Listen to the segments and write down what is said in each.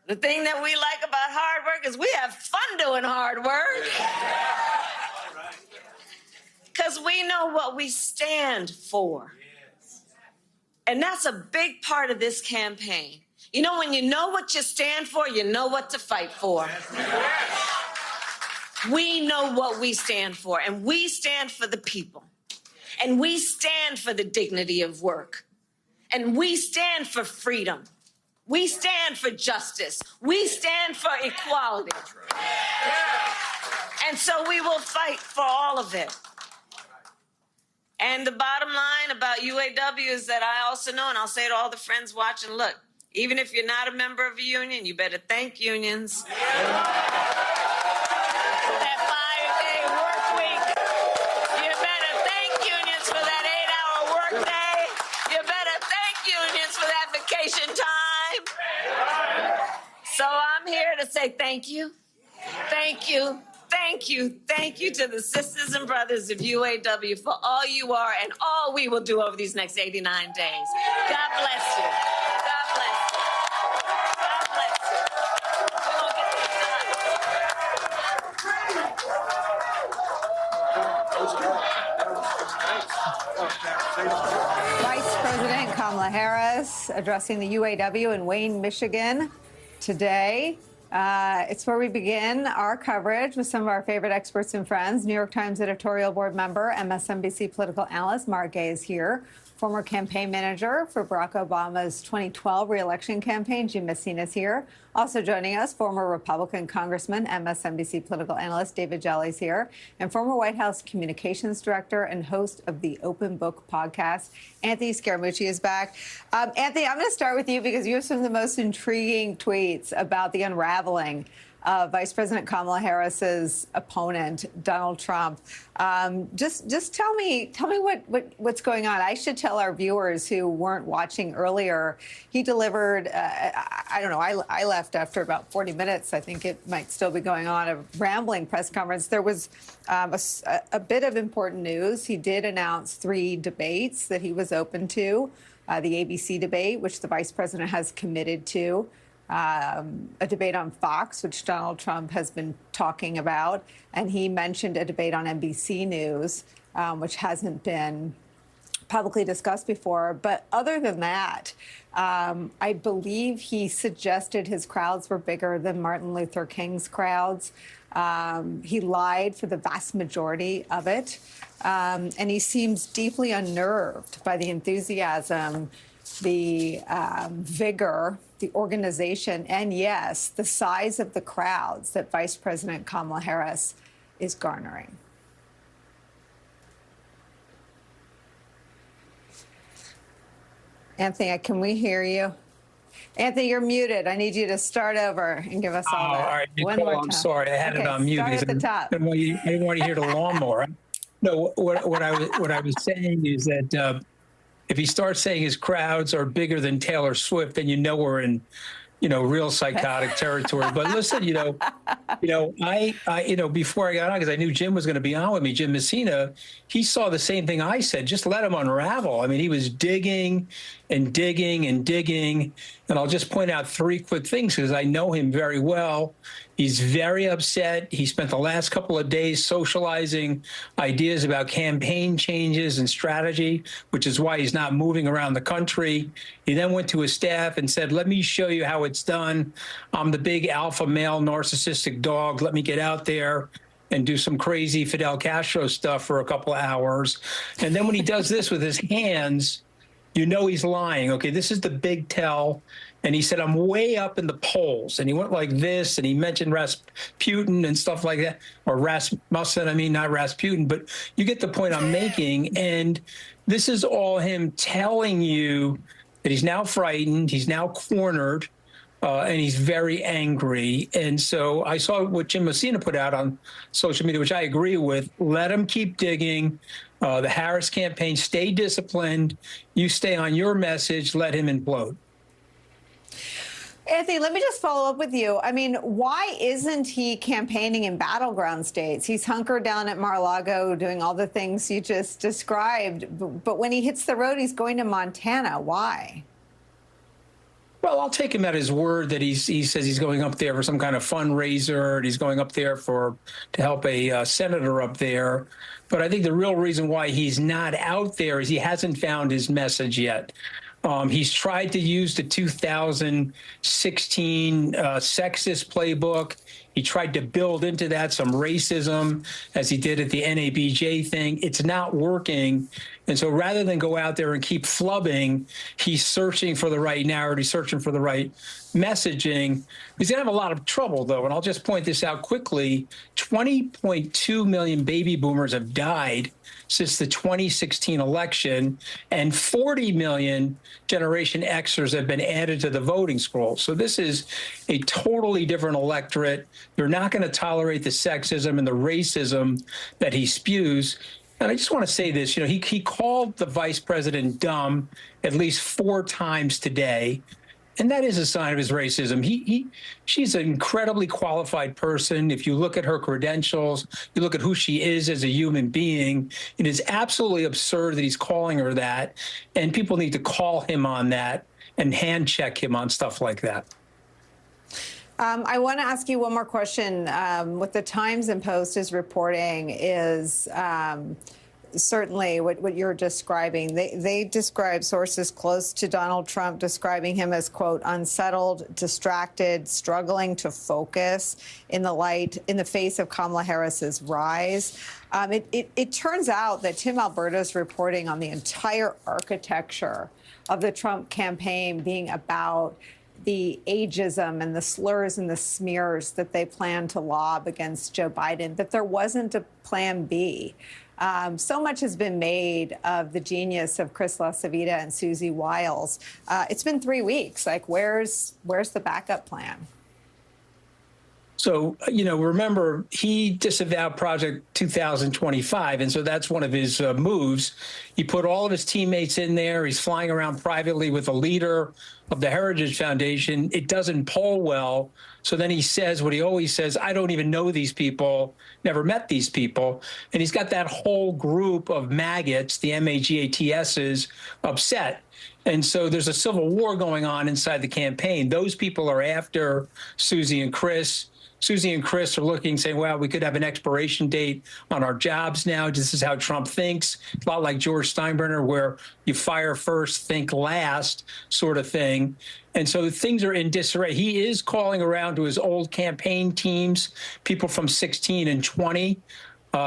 The thing that we like about hard work is we have fun doing hard work. Because we know what we stand for. And that's a big part of this campaign. You know, when you know what you stand for, you know what to fight for. We know what we stand for, and we stand for the people. And we stand for the dignity of work. And we stand for freedom. We stand for justice. We stand for equality. And so we will fight for all of it. And the bottom line about UAW is that I also know, and I'll say to all the friends watching, look, even if you're not a member of a union, you better thank unions. That 5-day work week. You better thank unions for that 8-hour work day. You better thank unions for that vacation time. So I'm here to say thank you. Thank you. Thank you. Thank you to the sisters and brothers of UAW for all you are and all we will do over these next 89 days. God bless you. God bless you. God bless you. We won't get this done. Vice President Kamala Harris addressing the UAW in Wayne, Michigan today. It's where we begin our coverage with some of our favorite experts and friends. New York Times editorial board member, MSNBC political analyst Mark Gay is here. Former campaign manager for Barack Obama's 2012 re-election campaign, Jim Messina is here. Also joining us, former Republican Congressman, MSNBC political analyst David Jolly is here, and former White House communications director and host of the Open Book podcast, Anthony Scaramucci is back. Anthony, I'm going to start with you because you have some of the most intriguing tweets about the unraveling Vice President Kamala Harris's opponent, Donald Trump. Just tell me what's going on. I should tell our viewers who weren't watching earlier. He delivered, I don't know, I left after about 40 minutes. I think it might still be going on, a rambling press conference. There was a bit of important news. He did announce 3 debates that he was open to. The ABC debate, which the vice president has committed to. A debate on Fox, which Donald Trump has been talking about. And he mentioned a debate on NBC News, which hasn't been publicly discussed before. But other than that, I believe he suggested his crowds were bigger than Martin Luther King's crowds. He lied for the vast majority of it. And he seems deeply unnerved by the enthusiasm, the vigor, the organization, and yes, the size of the crowds that Vice President Kamala Harris is garnering. Anthony, can we hear you? Anthony, you're muted. I need you to start over and give us all that. All right, One Nicolle, more I'm time. sorry. I had it on mute. Start at the top. I didn't want to hear the lawnmower. No, what I was saying is that if he starts saying his crowds are bigger than Taylor Swift, then you know we're in, real psychotic territory. But listen, I before I got on, because I knew Jim was going to be on with me, Jim Messina, he saw the same thing I said. Just let him unravel. I mean, he was digging and digging and digging. And I'll just point out 3 quick things because I know him very well. He's very upset. He spent the last couple of days socializing ideas about campaign changes and strategy, which is why he's not moving around the country. He then went to his staff and said, let me show you how it's done. I'm the big alpha male narcissistic dog. Let me get out there and do some crazy Fidel Castro stuff for a couple of hours. And then when he does this with his hands, you know he's lying. Okay, this is the big tell. And he said, I'm way up in the polls. And he went like this, and he mentioned Rasputin and stuff like that. Or Rasmussen, not Rasputin. But you get the point I'm making. And this is all him telling you that he's now frightened, he's now cornered, and he's very angry. And so I saw what Jim Messina put out on social media, which I agree with. Let him keep digging. The Harris campaign, stay disciplined. You stay on your message. Let him implode. Anthony, let me just follow up with you. I mean, why isn't he campaigning in battleground states? He's hunkered down at Mar-a-Lago doing all the things you just described. But when he hits the road, he's going to Montana. Why? Well, I'll take him at his word that he says he's going up there for some kind of fundraiser, and he's going up there to help a senator up there. But I think the real reason why he's not out there is he hasn't found his message yet. He's tried to use the 2016 sexist playbook. He tried to build into that some racism, as he did at the NABJ thing. It's not working. And so rather than go out there and keep flubbing, he's searching for the right narrative, searching for the right messaging. He's going to have a lot of trouble, though. And I'll just point this out quickly. 20.2 million baby boomers have died since the 2016 election, and 40 million Generation Xers have been added to the voting scroll. So this is a totally different electorate. They're not going to tolerate the sexism and the racism that he spews. And I just want to say this, he called the vice president dumb at least 4 times today. And that is a sign of his racism. She's an incredibly qualified person. If you look at her credentials, you look at who she is as a human being, it is absolutely absurd that he's calling her that. And people need to call him on that and hand check him on stuff like that. I want to ask you one more question. What the Times and Post is reporting is certainly what you're describing. They describe sources close to Donald Trump describing him as, quote, unsettled, distracted, struggling to focus in the face of Kamala Harris's rise. It turns out that Tim Alberto's reporting on the entire architecture of the Trump campaign being about the ageism and the slurs and the smears that they plan to lob against Joe Biden, that there wasn't a plan B. So much has been made of the genius of Chris LaCivita and Susie Wiles. It's been 3 weeks. Like, where's the backup plan? So, remember, he disavowed Project 2025, and so that's one of his moves. He put all of his teammates in there. He's flying around privately with the leader of the Heritage Foundation. It doesn't poll well. So then he says what he always says, I don't even know these people, never met these people. And he's got that whole group of maggots, the MAGATSs, upset. And so there's a civil war going on inside the campaign. Those people are after Susie and Chris. Susie and Chris are looking, saying, well, we could have an expiration date on our jobs now. This is how Trump thinks. A lot like George Steinbrenner, where you fire first, think last sort of thing. And so things are in disarray. He is calling around to his old campaign teams, people from 16 and 20.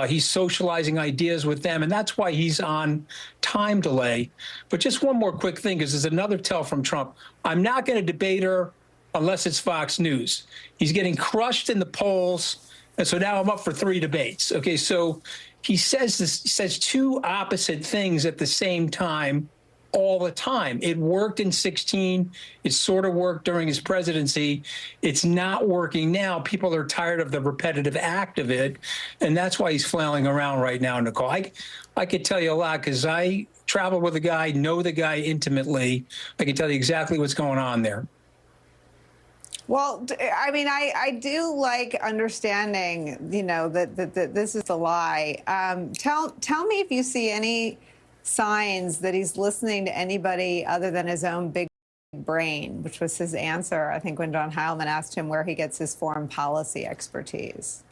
He's socializing ideas with them, and that's why he's on time delay. But just one more quick thing, because there's another tell from Trump. I'm not going to debate her unless it's Fox News. He's getting crushed in the polls, and so now I'm up for 3 debates. Okay, so he says 2 opposite things at the same time all the time. It worked in 16. It sort of worked during his presidency. It's not working now. People are tired of the repetitive act of it, and that's why he's flailing around right now, Nicolle. I could tell you a lot because I travel with the guy, know the guy intimately. I can tell you exactly what's going on there. Well, I mean, I do like understanding, that this is a lie. Tell me if you see any signs that he's listening to anybody other than his own big brain, which was his answer, I think, when John Heilman asked him where he gets his foreign policy expertise.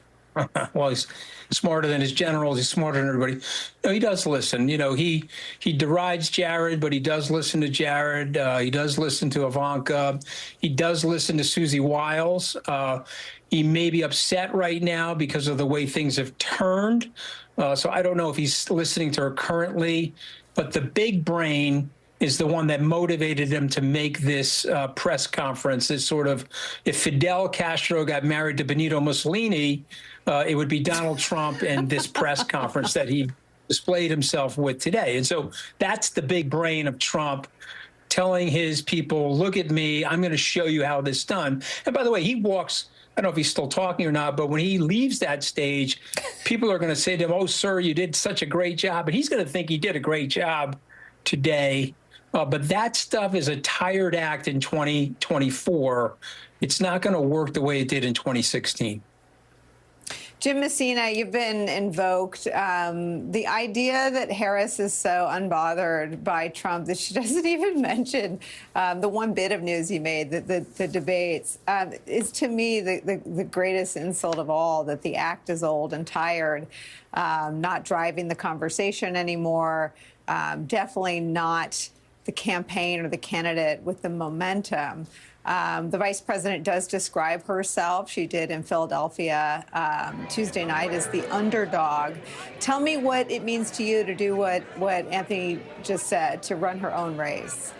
Well, he's smarter than his generals. He's smarter than everybody. No, he does listen. He derides Jared, but he does listen to Jared. He does listen to Ivanka. He does listen to Susie Wiles. He may be upset right now because of the way things have turned. So I don't know if he's listening to her currently, but the big brain is the one that motivated him to make this press conference. This sort of, if Fidel Castro got married to Benito Mussolini, it would be Donald Trump and this press conference that he displayed himself with today. And so that's the big brain of Trump, telling his people, look at me, I'm going to show you how this is done. And by the way, he walks, I don't know if he's still talking or not, but when he leaves that stage, people are going to say to him, oh, sir, you did such a great job. And he's going to think he did a great job today. But that stuff is a tired act in 2024. It's not going to work the way it did in 2016. Jim Messina, you've been invoked. The idea that Harris is so unbothered by Trump that she doesn't even mention the one bit of news he made, the debates, is to me the greatest insult of all, that the act is old and tired, not driving the conversation anymore, definitely not the campaign or the candidate with the momentum. The vice president does describe herself, she did in Philadelphia Tuesday night, as the underdog. Tell me what it means to you to do what Anthony just said, to run her own race.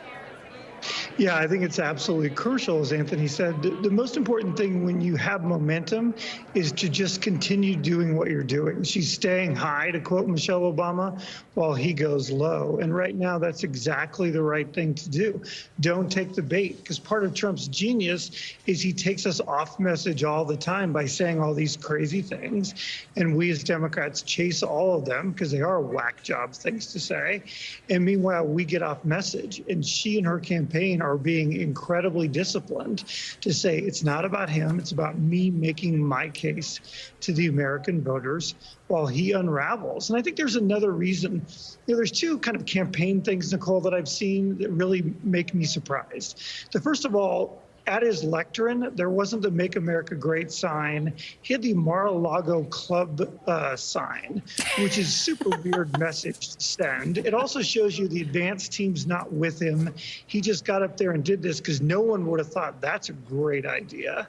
Yeah, I think it's absolutely crucial, as Anthony said. The most important thing when you have momentum is to just continue doing what you're doing. She's staying high, to quote Michelle Obama, while he goes low. And right now, that's exactly the right thing to do. Don't take the bait, because part of Trump's genius is he takes us off message all the time by saying all these crazy things. And we as Democrats chase all of them because they are whack job things to say. And meanwhile, we get off message. And she and her campaign are being incredibly disciplined to say it's not about him, it's about me making my case to the American voters while he unravels. And I think there's another reason. There's two kind of campaign things, Nicolle, that I've seen that really make me surprised. The first of all, at his lectern, there wasn't the Make America Great sign. He had the Mar-a-Lago Club sign, which is super weird message to send. It also shows you the advance team's not with him. He just got up there and did this because no one would have thought that's a great idea.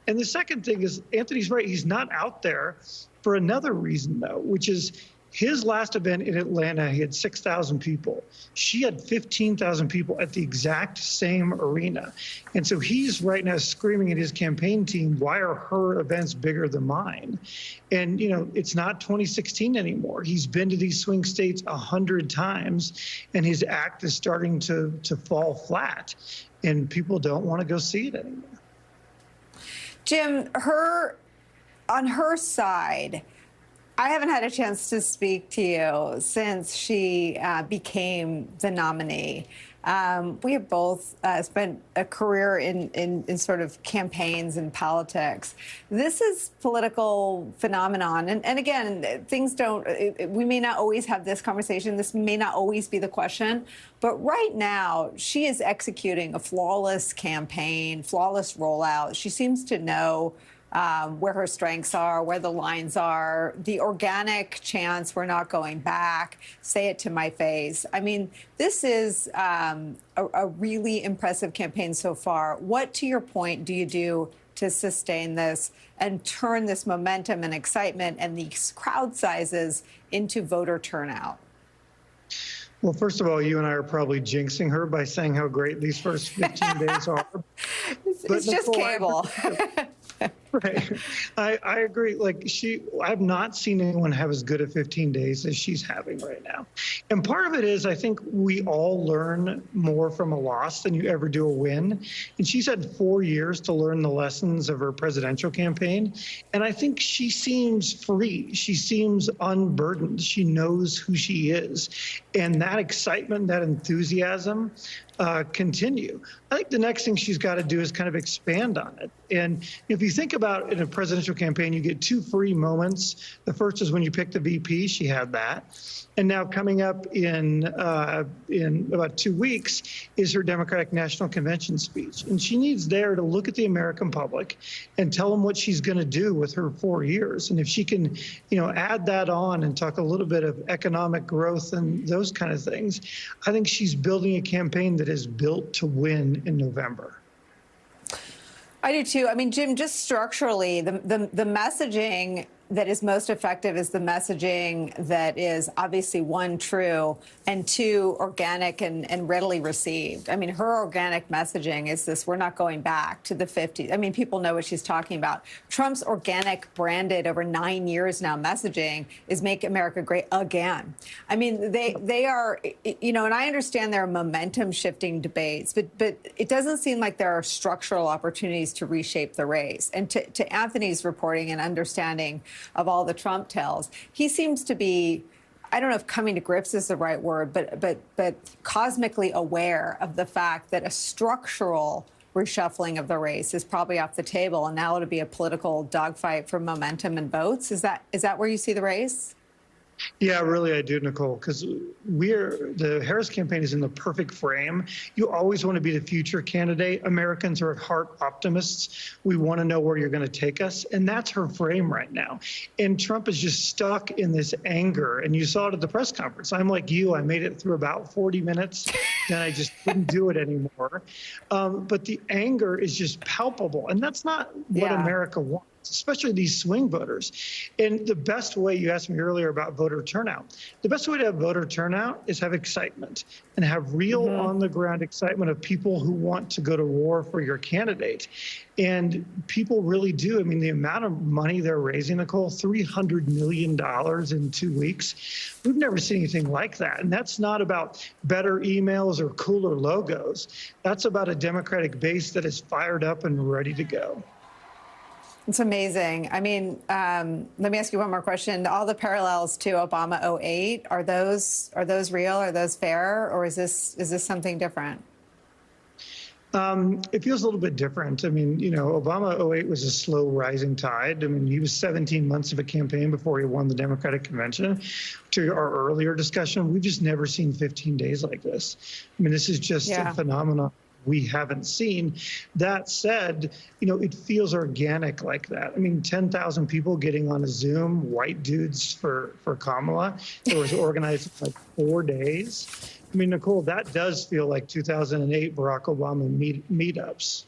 And the second thing is, Anthony's right, he's not out there for another reason, though, which is his last event in Atlanta, he had 6,000 people. She had 15,000 people at the exact same arena. And so he's right now screaming at his campaign team, why are her events bigger than mine? And, you know, it's not 2016 anymore. He's been to these swing states 100 times, and his act is starting to fall flat. And people don't want to go see it anymore. Jim, on her side, I haven't had a chance to speak to you since she became the nominee. We have both spent a career in sort of campaigns and politics. This is political phenomenon. And again, things don't, we may not always have this conversation. This may not always be the question. But right now, she is executing a flawless campaign, flawless rollout. She seems to know where her strengths are, where the lines are, the organic chance we're not going back, say it to my face. I mean, this is a really impressive campaign so far. What, to your point, do you do to sustain this and turn this momentum and excitement and these crowd sizes into voter turnout? Well, first of all, you and I are probably jinxing her by saying how great these first 15 days are. It's just cable. Right. I agree. Like, I've not seen anyone have as good a 15 days as she's having right now. And part of it is, I think we all learn more from a loss than you ever do a win. And she's had 4 years to learn the lessons of her presidential campaign. And I think she seems free. She seems unburdened. She knows who she is. And that excitement, that enthusiasm continue. I think the next thing she's got to do is kind of expand on it. And if you think about in a presidential campaign, you get two free moments. The first is when you pick the VP. She had that. And now coming up in about 2 weeks is her Democratic National Convention speech. And she needs there to look at the American public and tell them what she's going to do with her 4 years. And if she can, you know, add that on and talk a little bit of economic growth and those kind of things, I think she's building a campaign that is built to win in November. I do too. I mean, Jim, just structurally, the messaging that is most effective is the messaging that is obviously, one, true, and two, organic and readily received. I mean, her organic messaging is this: we're not going back to the 50s. I mean, people know what she's talking about. Trump's organic, branded over 9 years now messaging is make America great again. I mean, they are, you know, and I understand there are momentum shifting debates, but it doesn't seem like there are structural opportunities to reshape the race. And to Anthony's reporting and understanding of all the Trump tells, he seems to be, I don't know if coming to grips is the right word, but cosmically aware of the fact that a structural reshuffling of the race is probably off the table, and now it'll be a political dogfight for momentum and votes. Is that where you see the race? Yeah, really, I do, Nicolle, because the Harris campaign is in the perfect frame. You always want to be the future candidate. Americans are at heart optimists. We want to know where you're going to take us. And that's her frame right now. And Trump is just stuck in this anger. And you saw it at the press conference. I'm like you. I made it through about 40 minutes, and I just couldn't do it anymore. But the anger is just palpable. And that's not what America wants, especially these swing voters. And the best way, you asked me earlier about voter turnout, the best way to have voter turnout is have excitement and have real on-the-ground excitement of people who want to go to war for your candidate. And people really do. I mean, the amount of money they're raising, Nicolle, $300 million in 2 weeks. We've never seen anything like that. And that's not about better emails or cooler logos. That's about a Democratic base that is fired up and ready to go. It's amazing. I mean, let me ask you one more question. All the parallels to Obama 2008, are those real? Are those fair? Or is this something different? It feels a little bit different. I mean, you know, Obama 2008 was a slow rising tide. I mean, he was 17 months of a campaign before he won the Democratic convention. To our earlier discussion, we've just never seen 15 days like this. I mean, this is just a phenomenon we haven't seen. That said, you know, it feels organic like that. I mean, 10,000 people getting on a Zoom, white dudes for Kamala. It was organized in like 4 days. I mean, Nicolle, that does feel like 2008 Barack Obama meetups.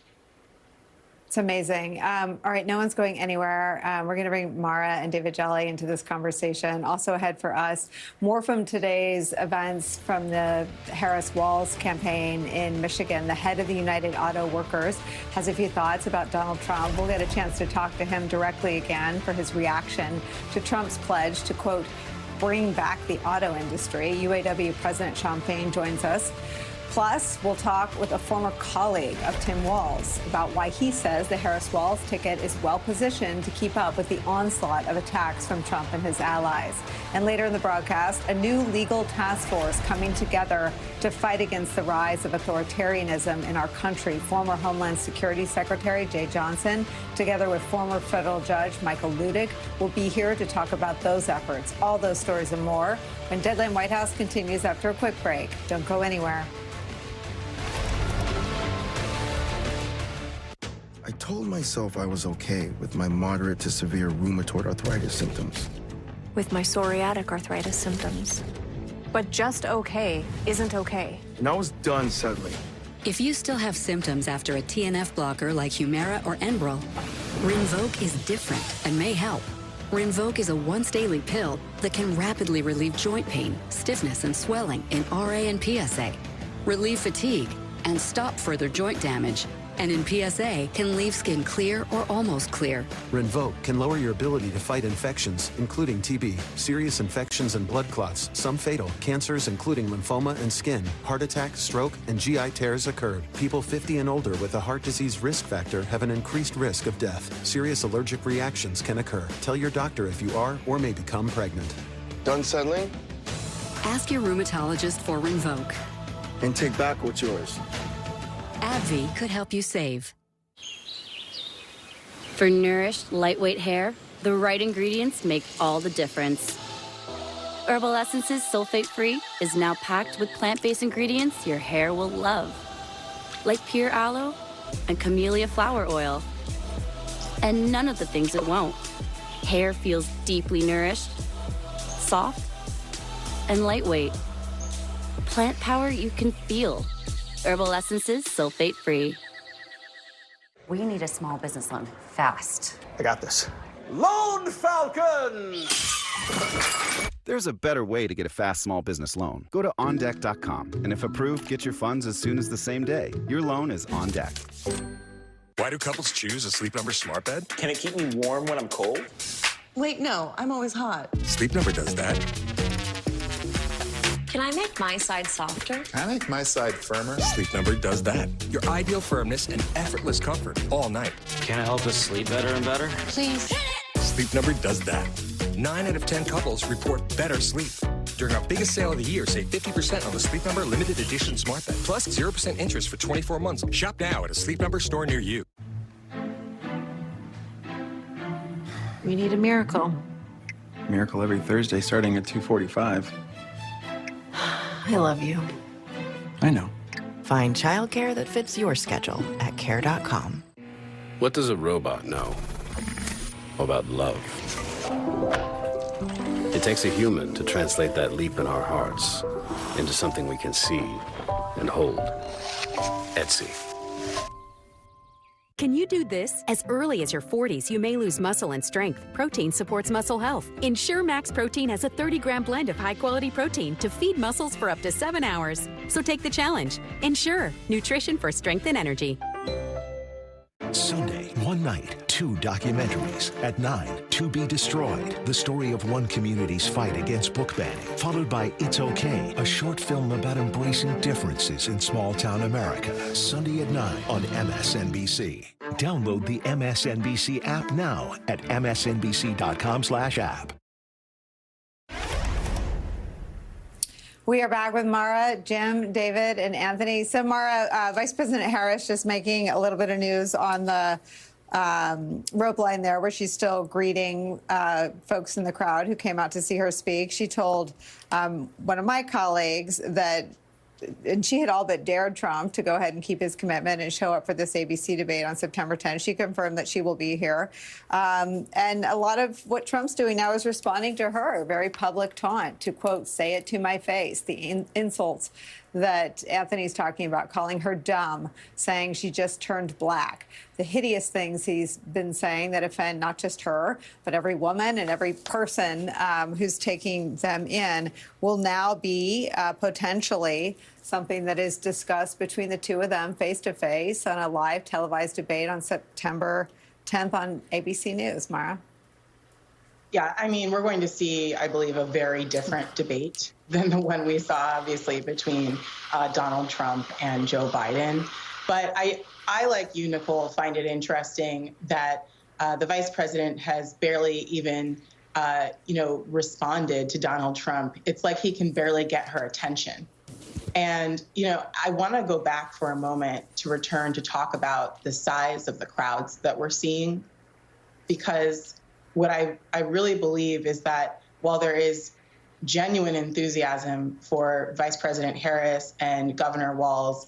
It's amazing. All right, no one's going anywhere. We're going to bring Mara and David Jelly into this conversation. Also ahead for us, more from today's events from the Harris-Walz campaign in Michigan. The head of the United Auto Workers has a few thoughts about Donald Trump. We'll get a chance to talk to him directly again for his reaction to Trump's pledge to, quote, bring back the auto industry. UAW President Sean Fain joins us. Plus, we'll talk with a former colleague of Tim Walz about why he says the Harris-Walz ticket is well-positioned to keep up with the onslaught of attacks from Trump and his allies. And later in the broadcast, a new legal task force coming together to fight against the rise of authoritarianism in our country. Former Homeland Security Secretary Jay Johnson, together with former federal judge Michael Ludig, will be here to talk about those efforts. All those stories and more when Deadline White House continues after a quick break. Don't go anywhere. I told myself I was okay with my moderate to severe rheumatoid arthritis symptoms. With my psoriatic arthritis symptoms. But just okay isn't okay. And I was done settling. If you still have symptoms after a TNF blocker like Humira or Enbrel, Rinvoq is different and may help. Rinvoq is a once-daily pill that can rapidly relieve joint pain, stiffness, and swelling in RA and PSA, relieve fatigue, and stop further joint damage. And in PSA, can leave skin clear or almost clear. Rinvoq can lower your ability to fight infections, including TB, serious infections and blood clots, some fatal, cancers including lymphoma and skin, heart attack, stroke, and GI tears occurred. People 50 and older with a heart disease risk factor have an increased risk of death. Serious allergic reactions can occur. Tell your doctor if you are or may become pregnant. Done settling? Ask your rheumatologist for Rinvoq. And take back what's yours. AbbVie could help you save. For nourished, lightweight hair, the right ingredients make all the difference. Herbal Essences Sulfate-Free is now packed with plant-based ingredients your hair will love, like pure aloe and camellia flower oil. And none of the things it won't. Hair feels deeply nourished, soft, and lightweight. Plant power you can feel. Herbal Essences Sulfate-Free. We need a small business loan fast. I got this. Loan Falcon! There's a better way to get a fast small business loan. Go to OnDeck.com, and if approved, get your funds as soon as the same day. Your loan is on deck. Why do couples choose a Sleep Number smart bed? Can it keep me warm when I'm cold? Wait, no, I'm always hot. Sleep Number does that. Can I make my side softer? Can I make my side firmer? Sleep Number does that. Your ideal firmness and effortless comfort all night. Can it help us sleep better and better? Please. Sleep Number does that. 9 out of 10 couples report better sleep. During our biggest sale of the year, save 50% on the Sleep Number limited edition smart bed. Plus 0% interest for 24 months. Shop now at a Sleep Number store near you. We need a miracle. Miracle every Thursday starting at 2:45. I love you. I know. Find childcare that fits your schedule at care.com. What does a robot know about love? It takes a human to translate that leap in our hearts into something we can see and hold. Etsy. Can you do this? As early as your 40s, you may lose muscle and strength. Protein supports muscle health. Ensure Max Protein has a 30-gram blend of high-quality protein to feed muscles for up to 7 hours. So take the challenge. Ensure nutrition for strength and energy. Sunday, one night, 2 documentaries. At 9, To Be Destroyed, the story of one community's fight against book banning. Followed by It's Okay, a short film about embracing differences in small-town America. Sunday at 9 on MSNBC. Download the MSNBC app now at msnbc.com/app. We are back with Mara, Jim, David, and Anthony. So, Mara, Vice President Harris just making a little bit of news on the rope line there, where she's still greeting folks in the crowd who came out to see her speak. She told one of my colleagues that, and she had all but dared Trump to go ahead and keep his commitment and show up for this ABC debate on September 10th. She confirmed that she will be here. And a lot of what Trump's doing now is responding to her, a very public taunt to, quote, say it to my face, the insults that Anthony's talking about, calling her dumb, saying she just turned black. The hideous things he's been saying that offend not just her, but every woman and every person who's taking them in will now be potentially something that is discussed between the two of them face-to-face on a live televised debate on September 10th on ABC News. Mara? Yeah, I mean, we're going to see, I believe, a very different debate than the one we saw, obviously, between Donald Trump and Joe Biden. But I, like you, Nicolle, find it interesting that the vice president has barely even, responded to Donald Trump. It's like he can barely get her attention. And, I want to go back for a moment to return to talk about the size of the crowds that we're seeing, because what I really believe is that while there is genuine enthusiasm for Vice President Harris and Governor Walz,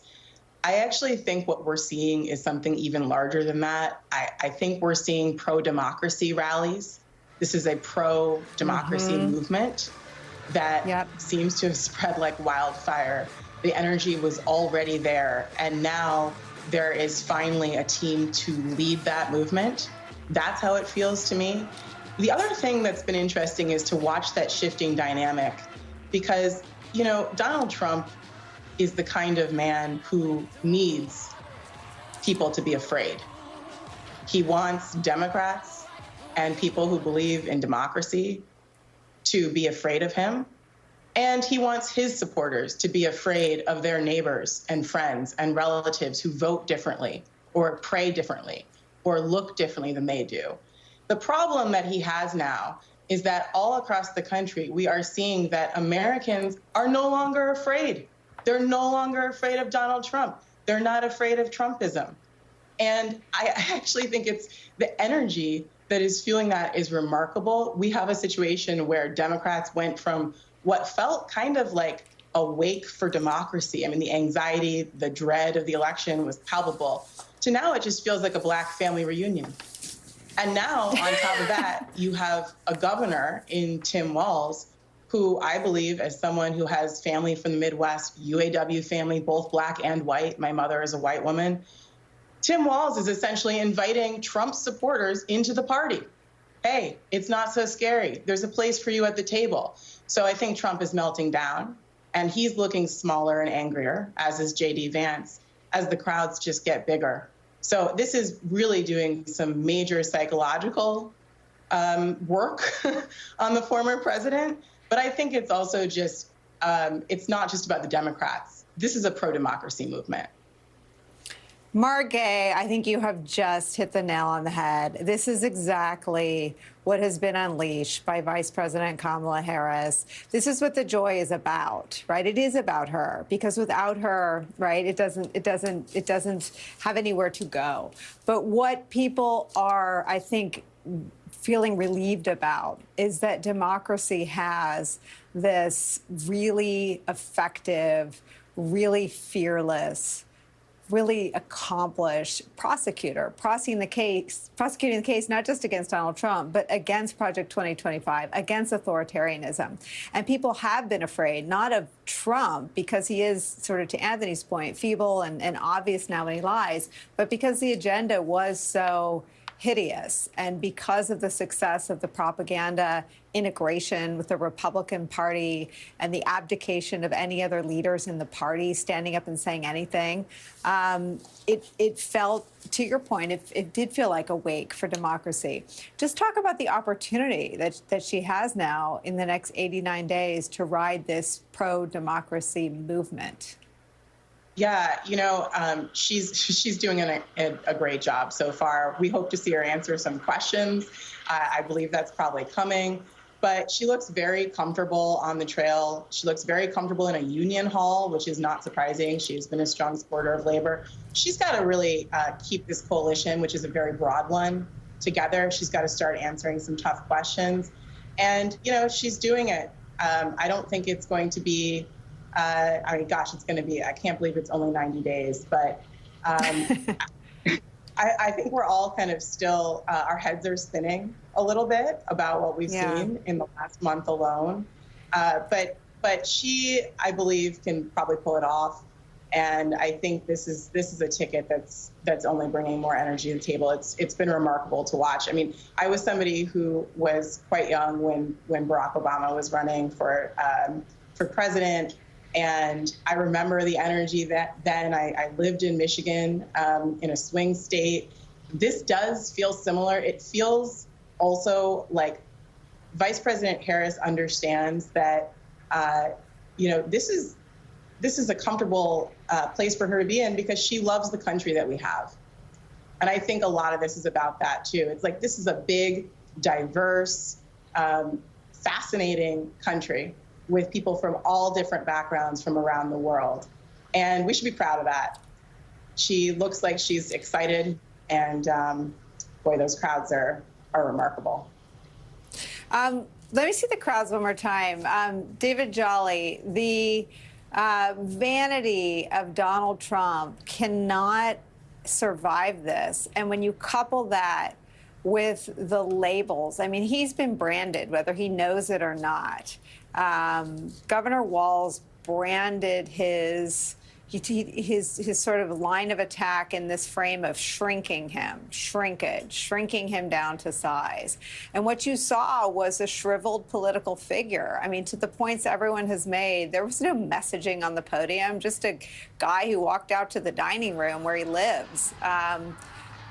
I actually think what we're seeing is something even larger than that. I think we're seeing pro-democracy rallies. This is a pro-democracy movement that seems to have spread like wildfire. The energy was already there, and now there is finally a team to lead that movement. That's how it feels to me. The other thing that's been interesting is to watch that shifting dynamic, because, Donald Trump is the kind of man who needs people to be afraid. He wants Democrats and people who believe in democracy to be afraid of him. And he wants his supporters to be afraid of their neighbors and friends and relatives who vote differently or pray differently or look differently than they do. The problem that he has now is that all across the country, we are seeing that Americans are no longer afraid. They're no longer afraid of Donald Trump. They're not afraid of Trumpism. And I actually think it's the energy that is fueling that is remarkable. We have a situation where Democrats went from what felt kind of like a wake for democracy. I mean, the anxiety, the dread of the election was palpable, to now it just feels like a Black family reunion. And now, on top of that, you have a governor in Tim Walz, who I believe, as someone who has family from the Midwest, UAW family, both Black and white, my mother is a white woman, Tim Walz is essentially inviting Trump supporters into the party. Hey, it's not so scary. There's a place for you at the table. So I think Trump is melting down, and he's looking smaller and angrier, as is J.D. Vance, as the crowds just get bigger. So this is really doing some major psychological work on the former president. But I think it's also just, it's not just about the Democrats. This is a pro-democracy movement. Margay, I think you have just hit the nail on the head. This is exactly what has been unleashed by Vice President Kamala Harris. This is what the joy is about, right? It is about her, because without her, right, it doesn't have anywhere to go. But what people are, I think, feeling relieved about is that democracy has this really effective, really fearless, really accomplished prosecutor prosecuting the case not just against Donald Trump, but against Project 2025, against authoritarianism. And people have been afraid, not of Trump, because he is, sort of to Anthony's point, feeble and obvious now when he lies, but because the agenda was so hideous, and because of the success of the propaganda integration with the Republican Party and the abdication of any other leaders in the party standing up and saying anything, it felt, to your point, it did feel like a wake for democracy. Just talk about the opportunity that she has now in the next 89 days to ride this pro-democracy movement. Yeah, you know, she's doing a great job so far. We hope to see her answer some questions. I believe that's probably coming. But she looks very comfortable on the trail. She looks very comfortable in a union hall, which is not surprising. She's been a strong supporter of labor. She's got to really keep this coalition, which is a very broad one, together. She's got to start answering some tough questions. And, you know, she's doing it. I don't think it's going to be... I mean, gosh, it's going to be, I can't believe it's only 90 days, but I think we're all kind of still, our heads are spinning a little bit about what we've seen in the last month alone. But she, I believe, can probably pull it off. And I think this is a ticket that's only bringing more energy to the table. It's been remarkable to watch. I mean, I was somebody who was quite young when Barack Obama was running for president. And I remember the energy that then I lived in Michigan, in a swing state. This does feel similar. It feels also like Vice President Harris understands that, you know, this is a comfortable place for her to be in because she loves the country that we have. And I think a lot of this is about that too. It's like, this is a big, diverse, fascinating country with people from all different backgrounds from around the world. And we should be proud of that. She looks like she's excited, and boy, those crowds are remarkable. Let me see the crowds one more time. David Jolly, the vanity of Donald Trump cannot survive this. And when you couple that with the labels, I mean, he's been branded, whether he knows it or not. Governor Walz branded his sort of line of attack in this frame of shrinking him down to size. And what you saw was a shriveled political figure. I mean, to the points everyone has made, there was no messaging on the podium, just a guy who walked out to the dining room where he lives.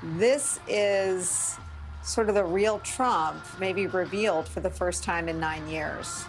This is sort of the real Trump, maybe revealed for the first time in 9 years.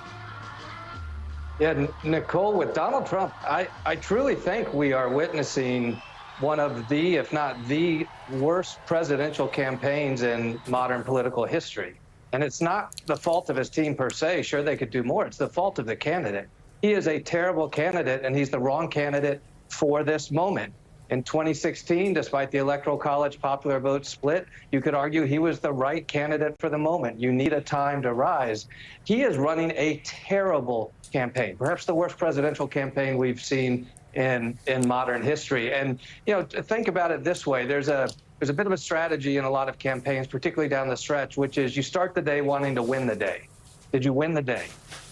Yeah, Nicolle, with Donald Trump, I truly think we are witnessing one of the, if not the worst presidential campaigns in modern political history. And it's not the fault of his team per se. Sure, they could do more. It's the fault of the candidate. He is a terrible candidate, and he's the wrong candidate for this moment. In 2016, despite the Electoral College popular vote split, you could argue he was the right candidate for the moment. You need a time to rise. He is running a terrible campaign, perhaps the worst presidential campaign we've seen in modern history. And, you know, think about it this way. There's a bit of a strategy in a lot of campaigns, particularly down the stretch, which is you start the day wanting to win the day. Did you win the day?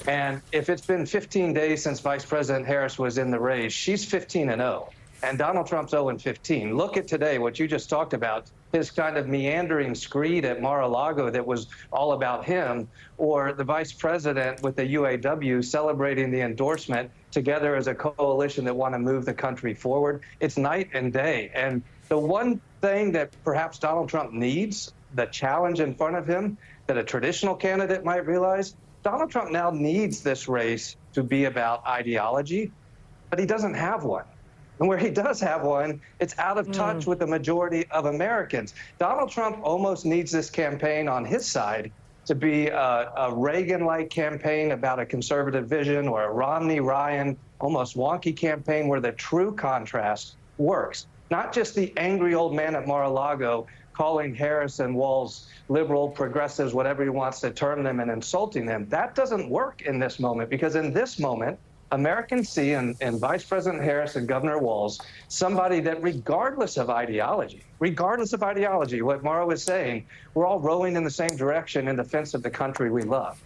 And if it's been 15 days since Vice President Harris was in the race, she's 15-0. And Donald Trump's 0-15. Look at today, what you just talked about, his kind of meandering screed at Mar-a-Lago that was all about him, or the vice president with the UAW celebrating the endorsement together as a coalition that want to move the country forward. It's night and day. And the one thing that perhaps Donald Trump needs, the challenge in front of him that a traditional candidate might realize, Donald Trump now needs this race to be about ideology, but he doesn't have one. And where he does have one, it's out of touch with the majority of Americans. Donald Trump almost needs this campaign on his side to be a Reagan-like campaign about a conservative vision, or a Romney-Ryan, almost wonky campaign where the true contrast works. Not just the angry old man at Mar-a-Lago calling Harris and Walz liberal, progressives, whatever he wants to term them, and insulting them. That doesn't work in this moment, because in this moment, Americans see in Vice President Harris and Governor Walz somebody that, regardless of ideology, what Mara was saying, we're all rowing in the same direction in defense of the country we love.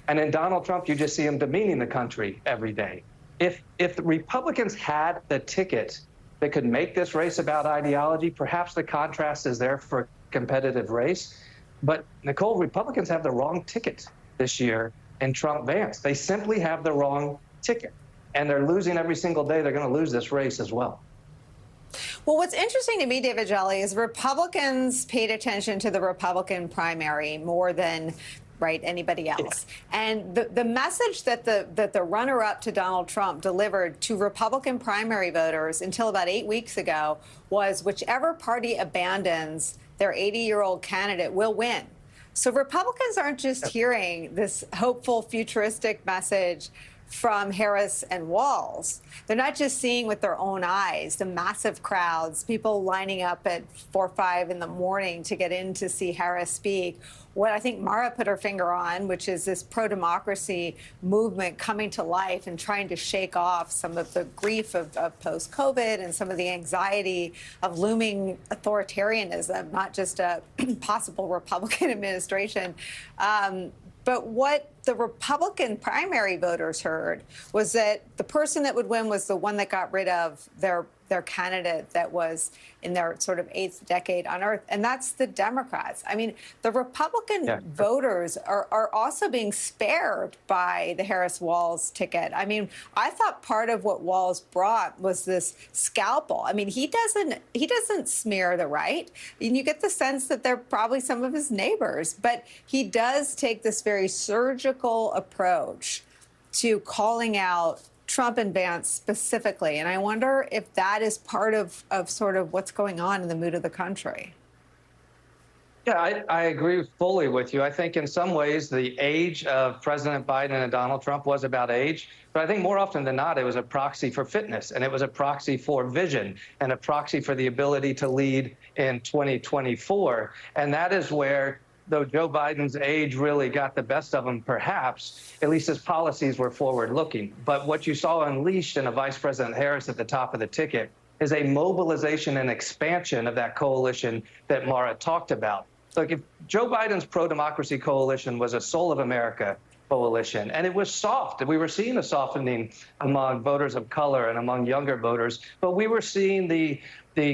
And in Donald Trump, you just see him demeaning the country every day. If the Republicans had the ticket that could make this race about ideology, perhaps the contrast is there for a competitive race. But, Nicolle, Republicans have the wrong ticket this year in Trump-Vance. They simply have the wrong ticket, and they're losing every single day. They're going to lose this race as well. Well, what's interesting to me, David Jelly, is Republicans paid attention to the Republican primary more than anybody else. Yeah. And the message that the runner-up to Donald Trump delivered to Republican primary voters until about 8 weeks ago was whichever party abandons their 80-year-old candidate will win. So Republicans aren't just hearing this hopeful, futuristic message from Harris and Walz. They're not just seeing with their own eyes the massive crowds, people lining up at 4 or 5 in the morning to get in to see Harris speak. What I think Mara put her finger on, which is this pro-democracy movement coming to life and trying to shake off some of the grief of post-COVID and some of the anxiety of looming authoritarianism, not just a possible Republican administration. But what the Republican primary voters heard was that the person that would win was the one that got rid of their candidate that was in their sort of 8th decade on earth, and that's the Democrats. I mean, the Republican voters are also being spared by the Harris-Walz ticket. I mean, I thought part of what Walz brought was this scalpel. I mean, he doesn't smear the right, and you get the sense that they're probably some of his neighbors, but he does take this very surgical approach to calling out Trump and Vance specifically. And I wonder if that is part of sort of what's going on in the mood of the country. Yeah, I agree fully with you. I think in some ways the age of President Biden and Donald Trump was about age, but I think more often than not it was a proxy for fitness, and it was a proxy for vision, and a proxy for the ability to lead in 2024. And that is where, though Joe Biden's age really got the best of him, perhaps, at least his policies were forward-looking. But what you saw unleashed in a Vice President Harris at the top of the ticket is a mobilization and expansion of that coalition that Mara talked about. Look, if Joe Biden's pro-democracy coalition was a soul of America coalition, and it was soft, and we were seeing a softening among voters of color and among younger voters, but we were seeing the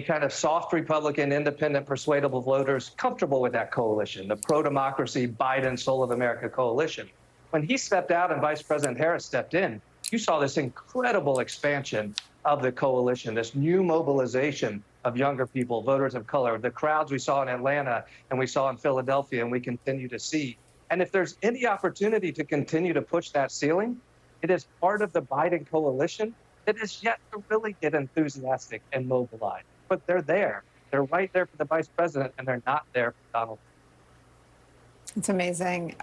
kind of soft Republican, independent, persuadable voters comfortable with that coalition, the pro-democracy Biden soul of America coalition. When he stepped out and Vice President Harris stepped in, you saw this incredible expansion of the coalition, this new mobilization of younger people, voters of color, the crowds we saw in Atlanta and we saw in Philadelphia and we continue to see. And if there's any opportunity to continue to push that ceiling, it is part of the Biden coalition that is yet to really get enthusiastic and mobilized. But they're there. They're right there for the vice president, and they're not there for Donald Trump. It's amazing.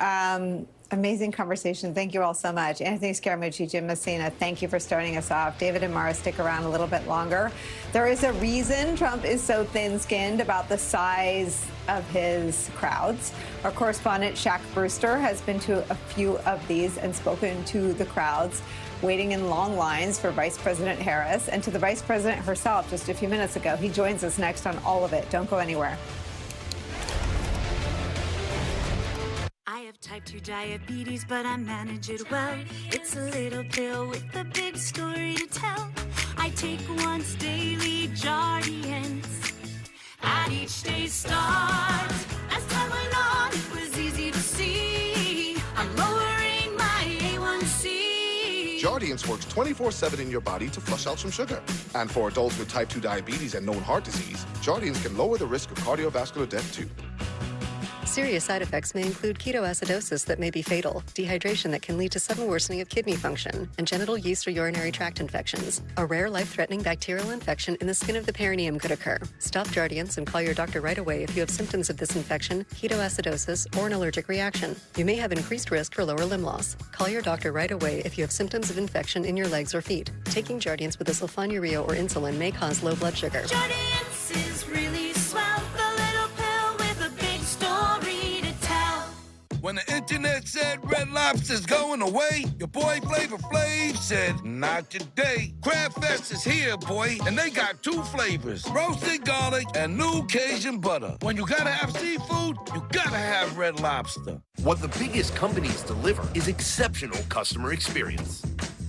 Amazing conversation. Thank you all so much. Anthony Scaramucci, Jim Messina, thank you for starting us off. David and Mara, stick around a little bit longer. There is a reason Trump is so thin-skinned about the size of his crowds. Our correspondent, Shaq Brewster, has been to a few of these and spoken to the crowds waiting in long lines for Vice President Harris and to the Vice President herself just a few minutes ago. He joins us next on all of it. Don't go anywhere. I have type 2 diabetes, but I manage it well. It's a little pill with a big story to tell. I take once daily Jardians at each day's start. As time went on, it was easy to see I'm lowering my A1C. Jardians works 24/7 in your body to flush out some sugar. And for adults with type 2 diabetes and known heart disease, Jardians can lower the risk of cardiovascular death too. Serious side effects may include ketoacidosis that may be fatal, dehydration that can lead to sudden worsening of kidney function, and genital yeast or urinary tract infections. A rare life-threatening bacterial infection in the skin of the perineum could occur. Stop Jardiance and call your doctor right away if you have symptoms of this infection, ketoacidosis, or an allergic reaction. You may have increased risk for lower limb loss. Call your doctor right away if you have symptoms of infection in your legs or feet. Taking Jardiance with a sulfonylurea or insulin may cause low blood sugar. Jardiance is really swell, the little pill with a big story to tell. When the internet said Red Lobster's going away, your boy Flavor Flav said, not today. Crab Fest is here, boy, and they got 2 flavors, roasted garlic and new Cajun butter. When you gotta have seafood, you gotta have Red Lobster. What the biggest companies deliver is exceptional customer experience.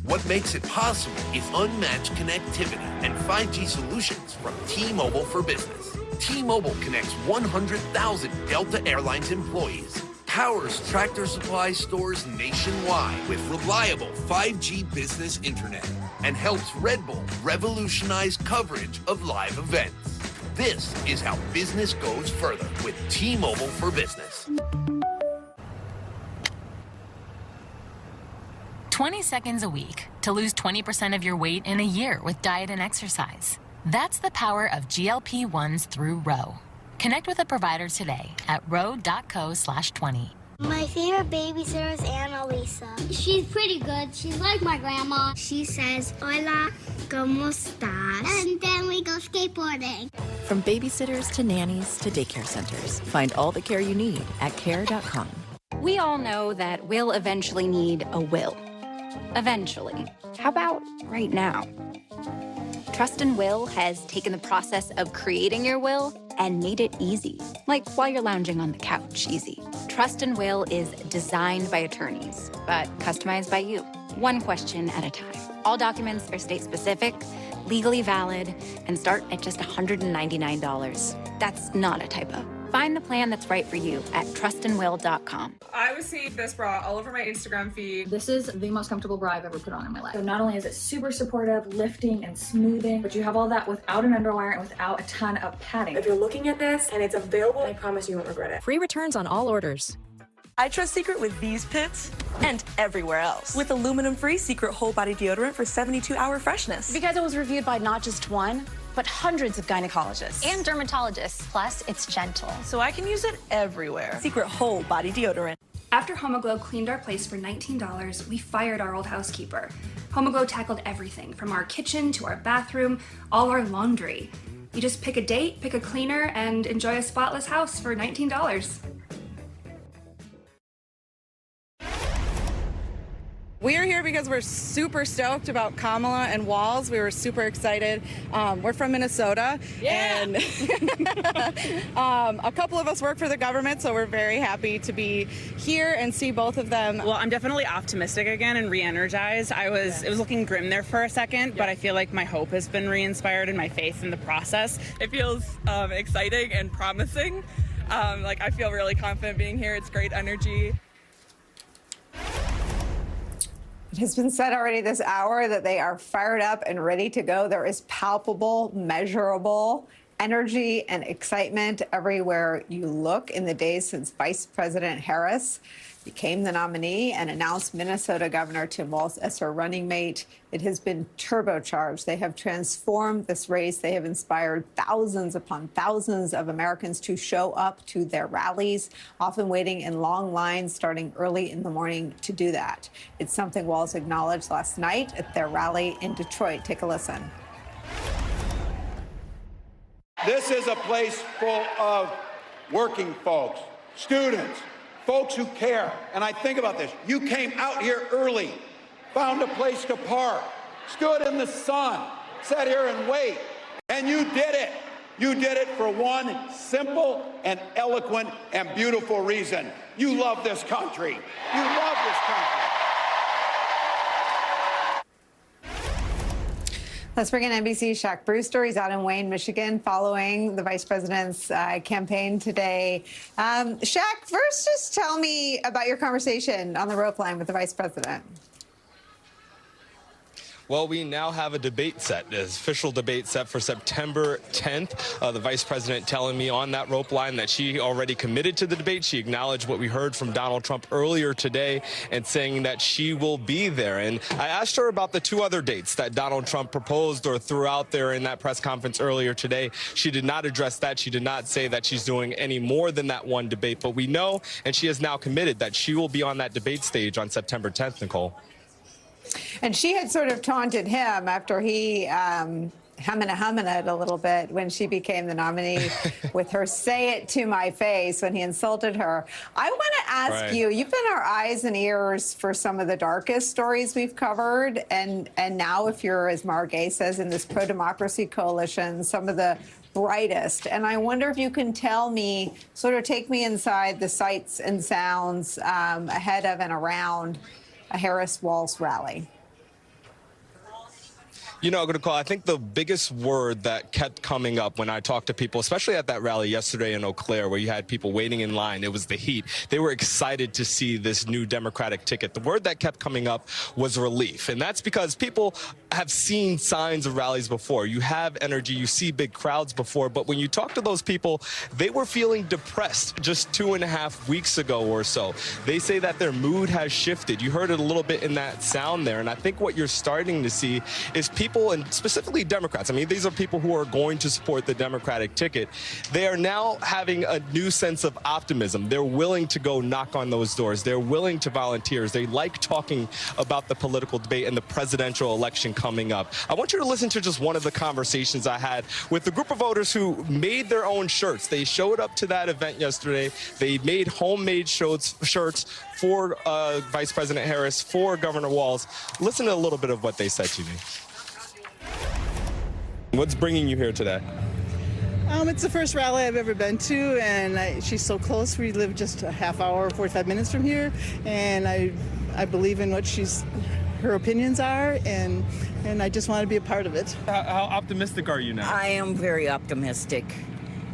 What makes it possible is unmatched connectivity and 5G solutions from T-Mobile for Business. T-Mobile connects 100,000 Delta Airlines employees, powers Tractor Supply stores nationwide with reliable 5G business internet, and helps Red Bull revolutionize coverage of live events. This is how business goes further with T-Mobile for Business. 20 seconds a week to lose 20% of your weight in a year with diet and exercise. That's the power of GLP-1s through Ro. Connect with a provider today at ro.co/20. My favorite babysitter is Annalisa. She's pretty good. She's like my grandma. She says, hola, ¿cómo estás? And then we go skateboarding. From babysitters to nannies to daycare centers, find all the care you need at care.com. We all know that we'll eventually need a will. Eventually. How about right now? Trust and Will has taken the process of creating your will and made it easy. Like while you're lounging on the couch, easy. Trust and Will is designed by attorneys, but customized by you. One question at a time. All documents are state-specific, legally valid, and start at just $199. That's not a typo. Find the plan that's right for you at trustandwill.com. I was seeing this bra all over my Instagram feed. This is the most comfortable bra I've ever put on in my life. So not only is it super supportive, lifting and smoothing, but you have all that without an underwire and without a ton of padding. If you're looking at this and it's available, I promise you won't regret it. Free returns on all orders. I trust Secret with these pits and everywhere else. With aluminum-free Secret whole body deodorant for 72-hour freshness. Because it was reviewed by not just one, but hundreds of gynecologists. And dermatologists. Plus, it's gentle. So I can use it everywhere. Secret whole body deodorant. After Homoglow cleaned our place for $19, we fired our old housekeeper. Homoglow tackled everything, from our kitchen to our bathroom, all our laundry. You just pick a date, pick a cleaner, and enjoy a spotless house for $19. We are here because we're super stoked about Kamala and Walz. We were super excited. We're from Minnesota, and a couple of us work for the government, so we're very happy to be here and see both of them. Well, I'm definitely optimistic again and re-energized. It was looking grim there for a second, but I feel like my hope has been re-inspired and my faith in the process. It feels exciting and promising. I feel really confident being here. It's great energy. It has been said already this hour that they are fired up and ready to go. There is palpable, measurable energy and excitement everywhere you look in the days since Vice President Harris became the nominee and announced Minnesota Governor Tim Walz as her running mate. It has been turbocharged. They have transformed this race. They have inspired thousands upon thousands of Americans to show up to their rallies, often waiting in long lines starting early in the morning to do that. It's something Walz acknowledged last night at their rally in Detroit. Take a listen. This is a place full of working folks, students, folks who care. And I think about this. You came out here early, found a place to park, stood in the sun, sat here and wait, and you did it. You did it for one simple and eloquent and beautiful reason. You love this country. You love this country. Let's bring in NBC's Shaq Brewster. He's out in Wayne, Michigan, following the vice president's campaign today. Shaq, first just tell me about your conversation on the rope line with the vice president. Well, we now have a debate set, an official debate set for September 10th. The vice president telling me on that rope line that she already committed to the debate. She acknowledged what we heard from Donald Trump earlier today and saying that she will be there. And I asked her about the two other dates that Donald Trump proposed or threw out there in that press conference earlier today. She did not address that. She did not say that she's doing any more than that one debate. But we know, and she has now committed, that she will be on that debate stage on September 10th, Nicolle. And she had sort of taunted him after he humming it a little bit when she became the nominee with her "say it to my face" when he insulted her. I want to ask you, you've been our eyes and ears for some of the darkest stories we've covered, and now if you're, as Mara Gay says, in this pro-democracy coalition, some of the brightest. And I wonder if you can tell me, sort of take me inside the sights and sounds ahead of and around a Harris-Walz rally. You know, Nicolle, I think the biggest word that kept coming up when I talked to people, especially at that rally yesterday in Eau Claire, where you had people waiting in line, it was the heat. They were excited to see this new Democratic ticket. The word that kept coming up was relief. And that's because people have seen signs of rallies before. You have energy, you see big crowds before. But when you talk to those people, they were feeling depressed just 2.5 weeks ago or so. They say that their mood has shifted. You heard it a little bit in that sound there. And I think what you're starting to see is people, and specifically Democrats, I mean, these are people who are going to support the Democratic ticket. They are now having a new sense of optimism. They're willing to go knock on those doors. They're willing to volunteer. They like talking about the political debate and the presidential election coming up. I want you to listen to just one of the conversations I had with the group of voters who made their own shirts. They showed up to that event yesterday. They made homemade shirts for Vice President Harris, for Governor Walz. Listen to a little bit of what they said to me. What's bringing you here today? It's the first rally I've ever been to, and she's so close. We live just a half hour, 45 minutes from here, and I believe in what her opinions are, and I just want to be a part of it. How optimistic are you now? I am very optimistic,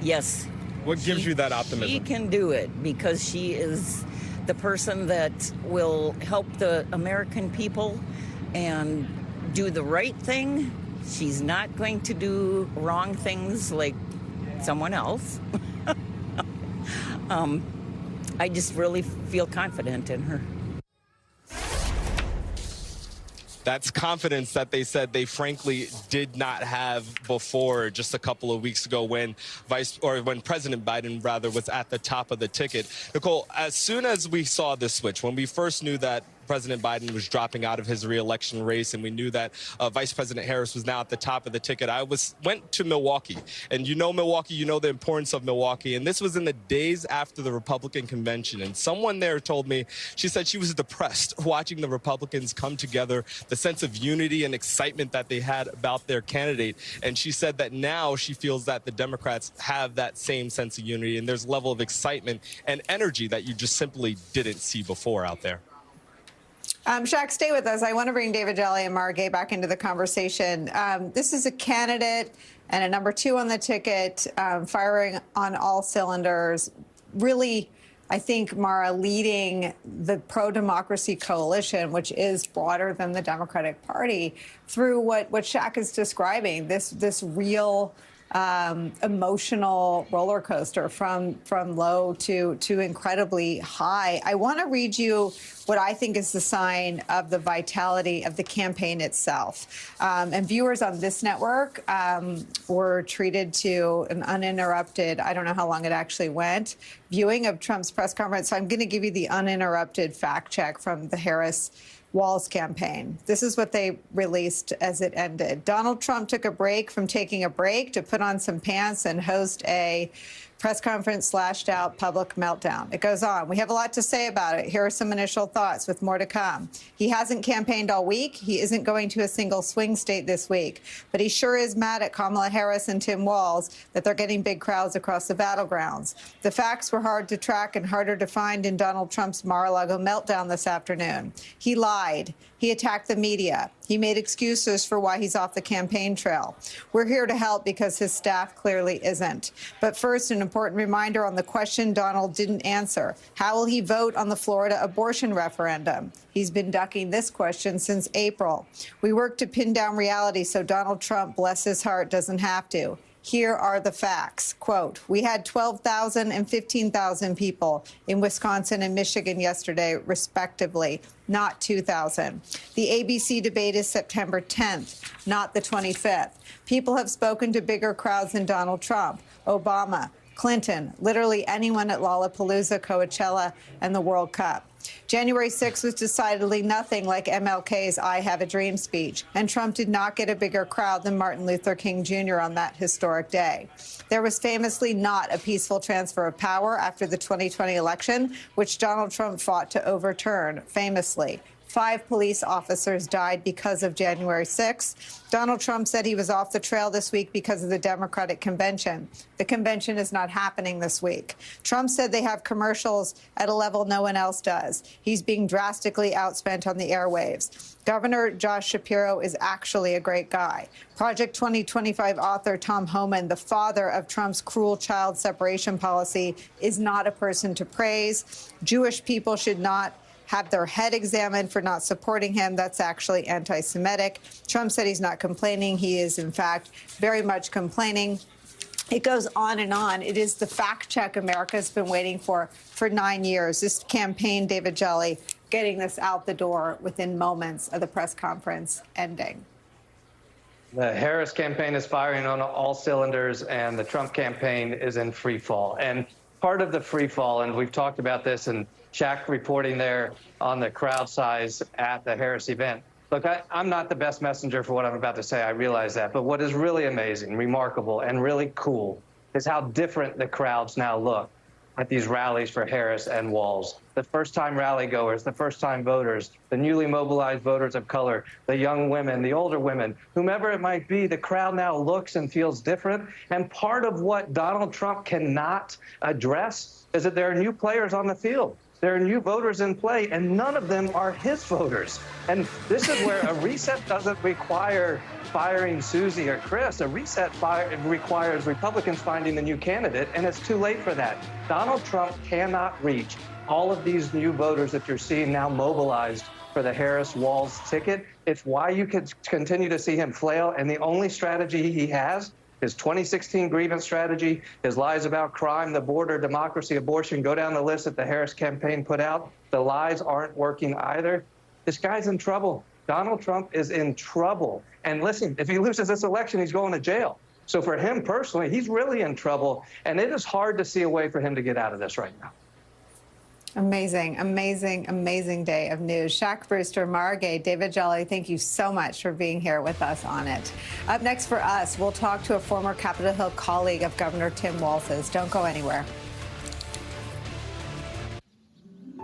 yes. What gives you that optimism? She can do it because she is the person that will help the American people and do the right thing. She's not going to do wrong things like someone else. I just really feel confident in her. That's confidence that they said they frankly did not have before, just a couple of weeks ago when President Biden was at the top of the ticket. Nicolle, as soon as we saw this switch, when we first knew that President Biden was dropping out of his re-election race, and we knew that Vice President Harris was now at the top of the ticket, I went to Milwaukee. And you know Milwaukee, you know the importance of Milwaukee. And this was in the days after the Republican convention. And someone there told me, she said she was depressed watching the Republicans come together, the sense of unity and excitement that they had about their candidate. And she said that now she feels that the Democrats have that same sense of unity, and there's a level of excitement and energy that you just simply didn't see before out there. Shaq, stay with us. I want to bring David Jelly and Mara Gay back into the conversation. This is a candidate and a number 2 on the ticket, firing on all cylinders. Really, I think, Mara, leading the pro-democracy coalition, which is broader than the Democratic Party, through what Shaq is describing, this real emotional roller coaster from low to incredibly high. I want to read you what I think is the sign of the vitality of the campaign itself. And viewers on this network were treated to an uninterrupted, I don't know how long it actually went, viewing of Trump's press conference. So I'm going to give you the uninterrupted fact check from the Harris-Walz campaign. This is what they released as it ended. Donald Trump took a break from taking a break to put on some pants and host a press conference slashed out public meltdown. It goes on. We have a lot to say about it. Here are some initial thoughts with more to come. He hasn't campaigned all week. He isn't going to a single swing state this week, but he sure is mad at Kamala Harris and Tim Walz that they're getting big crowds across the battlegrounds. The facts were hard to track and harder to find in Donald Trump's Mar-a-Lago meltdown this afternoon. He lied. He attacked the media. He made excuses for why he's off the campaign trail. We're here to help because his staff clearly isn't. But first, an important reminder on the question Donald didn't answer. How will he vote on the Florida abortion referendum? He's been ducking this question since April. We work to pin down reality so Donald Trump, bless his heart, doesn't have to. Here are the facts. Quote, we had 12,000 and 15,000 people in Wisconsin and Michigan yesterday, respectively, not 2,000. The ABC debate is September 10th, not the 25th. People have spoken to bigger crowds than Donald Trump, Obama, Clinton, literally anyone at Lollapalooza, Coachella, and the World Cup. January 6th was decidedly nothing like MLK's I Have a Dream speech, and Trump did not get a bigger crowd than Martin Luther King Jr. on that historic day. There was famously not a peaceful transfer of power after the 2020 election, which Donald Trump fought to overturn, famously. 5 police officers died because of January 6th. Donald Trump said he was off the trail this week because of the Democratic convention. The convention is not happening this week. Trump said they have commercials at a level no one else does. He's being drastically outspent on the airwaves. Governor Josh Shapiro is actually a great guy. Project 2025 author Tom Homan, the father of Trump's cruel child separation policy, is not a person to praise. Jewish people should not have their head examined for not supporting him. That's actually anti-Semitic. Trump said he's not complaining. He is, in fact, very much complaining. It goes on and on. It is the fact check America's been waiting for 9 years. This campaign, David Jelly, getting this out the door within moments of the press conference ending. The Harris campaign is firing on all cylinders, and the Trump campaign is in free fall. And part of the free fall, and we've talked about this, and Shaq reporting there on the crowd size at the Harris event. Look, I'm not the best messenger for what I'm about to say. I realize that. But what is really amazing, remarkable, and really cool is how different the crowds now look at these rallies for Harris and Walz. The first-time rally goers, the first-time voters, the newly mobilized voters of color, the young women, the older women, whomever it might be, the crowd now looks and feels different. And part of what Donald Trump cannot address is that there are new players on the field. There are new voters in play, and none of them are his voters. And this is where a reset doesn't require firing Susie or Chris. A reset requires Republicans finding a new candidate, and it's too late for that. Donald Trump cannot reach all of these new voters that you're seeing now mobilized for the Harris-Walz ticket. It's why you could continue to see him flail, and the only strategy he has, his 2016 grievance strategy, his lies about crime, the border, democracy, abortion, go down the list that the Harris campaign put out. The lies aren't working either. This guy's in trouble. Donald Trump is in trouble. And listen, if he loses this election, he's going to jail. So for him personally, he's really in trouble. And it is hard to see a way for him to get out of this right now. Amazing, amazing, amazing day of news. Shaq Brewster, Mara Gay, David Jelly, thank you so much for being here with us on it. Up next for us, we'll talk to a former Capitol Hill colleague of Governor Tim Walz's. Don't go anywhere.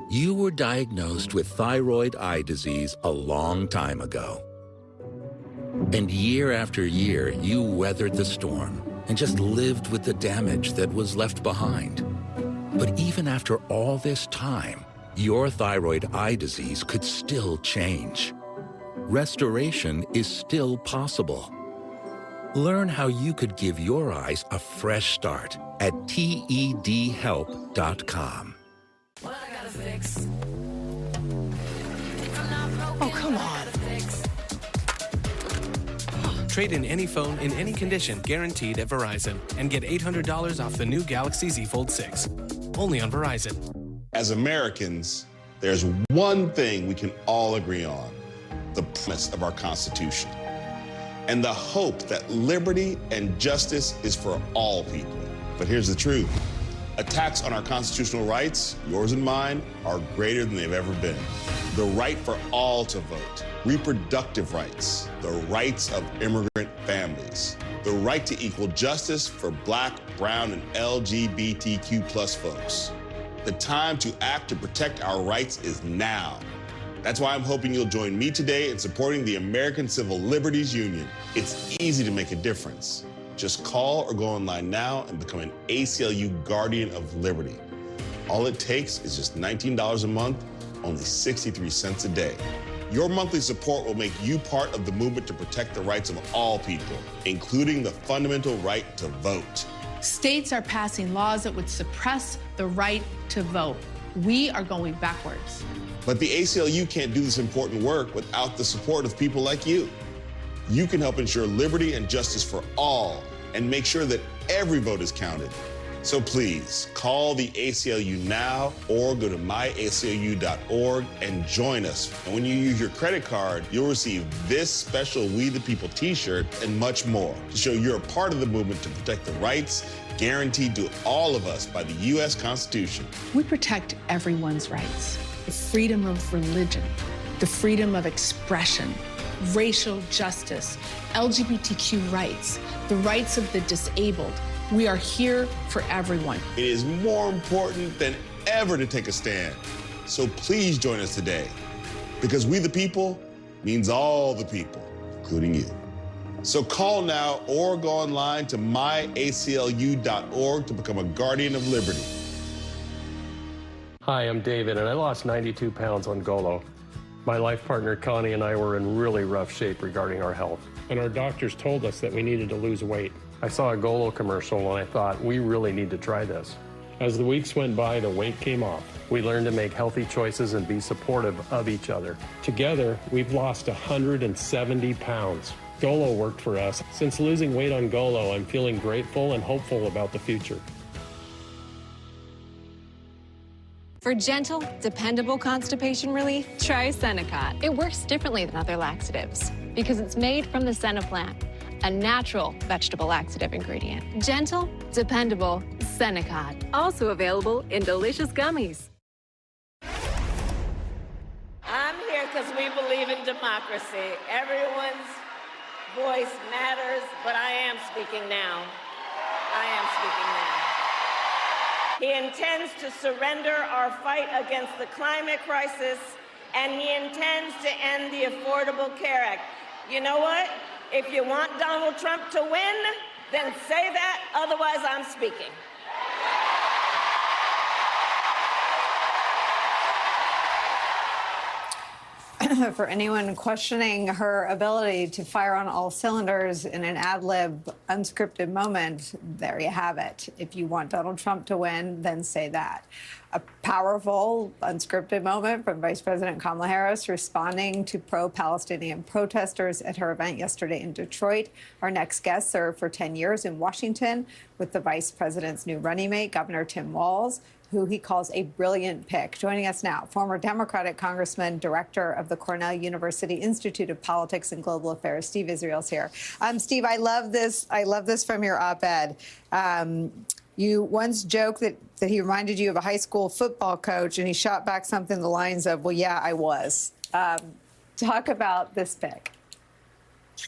You were diagnosed with thyroid eye disease a long time ago. And year after year, you weathered the storm and just lived with the damage that was left behind. But even after all this time, your thyroid eye disease could still change. Restoration is still possible. Learn how you could give your eyes a fresh start at TEDhelp.com. Oh, come on. Trade in any phone in any condition guaranteed at Verizon and get $800 off the new Galaxy Z Fold 6. Only on Verizon. As Americans, there's one thing we can all agree on: the promise of our Constitution and the hope that liberty and justice is for all people. But here's the truth. Attacks on our constitutional rights, yours and mine, are greater than they've ever been. The right for all to vote, reproductive rights, the rights of immigrant families, the right to equal justice for Black, brown, and LGBTQ+ folks. The time to act to protect our rights is now. That's why I'm hoping you'll join me today in supporting the American Civil Liberties Union. It's easy to make a difference. Just call or go online now and become an ACLU Guardian of Liberty. All it takes is just $19 a month, only 63 cents a day. Your monthly support will make you part of the movement to protect the rights of all people, including the fundamental right to vote. States are passing laws that would suppress the right to vote. We are going backwards. But the ACLU can't do this important work without the support of people like you. You can help ensure liberty and justice for all and make sure that every vote is counted. So please call the ACLU now or go to myaclu.org and join us. And when you use your credit card, you'll receive this special We the People t-shirt and much more to show you're a part of the movement to protect the rights guaranteed to all of us by the U.S. Constitution. We protect everyone's rights. The freedom of religion, the freedom of expression, racial justice, LGBTQ rights, the rights of the disabled. We are here for everyone. It is more important than ever to take a stand. So please join us today, because we the people means all the people, including you. So call now or go online to myaclu.org to become a guardian of liberty. Hi, I'm David, and I lost 92 pounds on Golo. My life partner, Connie, and I were in really rough shape regarding our health, and our doctors told us that we needed to lose weight. I saw a Golo commercial, and I thought, we really need to try this. As the weeks went by, the weight came off. We learned to make healthy choices and be supportive of each other. Together, we've lost 170 pounds. Golo worked for us. Since losing weight on Golo, I'm feeling grateful and hopeful about the future. For gentle, dependable constipation relief, try Senecot. It works differently than other laxatives because it's made from the senna plant, a natural vegetable laxative ingredient. Gentle, dependable Senecot. Also available in delicious gummies. I'm here because we believe in democracy. Everyone's voice matters, but I am speaking now. I am speaking now. He intends to surrender our fight against the climate crisis, and he intends to end the Affordable Care Act. You know what? If you want Donald Trump to win, then say that, otherwise I'm speaking. For anyone questioning her ability to fire on all cylinders in an ad-lib, unscripted moment, there you have it. If you want Donald Trump to win, then say that. A powerful, unscripted moment from Vice President Kamala Harris responding to pro-Palestinian protesters at her event yesterday in Detroit. Our next guest served for 10 years in Washington with the vice president's new running mate, Governor Tim Walz, who he calls a brilliant pick. Joining us now, former Democratic Congressman, director of the Cornell University Institute of Politics and Global Affairs, Steve Israel's here. Steve, I love this. I love this from your op-ed. You once joked that he reminded you of a high school football coach, and he shot back something in the lines of, well, yeah, I was. Talk about this pick.